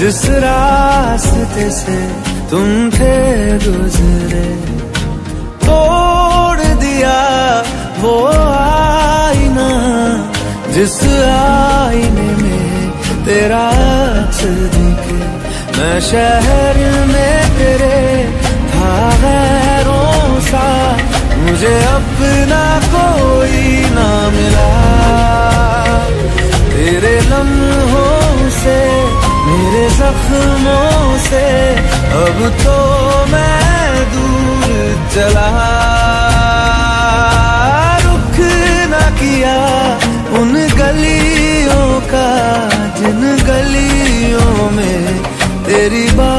जिस रास्ते से तुम थे गुजरे, तोड़ दिया वो आईना जिस आईने में तेरा अक्स दिखे। मैं शहर में तेरे था गैरों सा, मुझे अपना कोई ना मिला। तेरे लम्हों से मेरे जख्मों से अब तो मैं दूर चला। रुख न किया उन गलियों का जिन गलियों में तेरी बात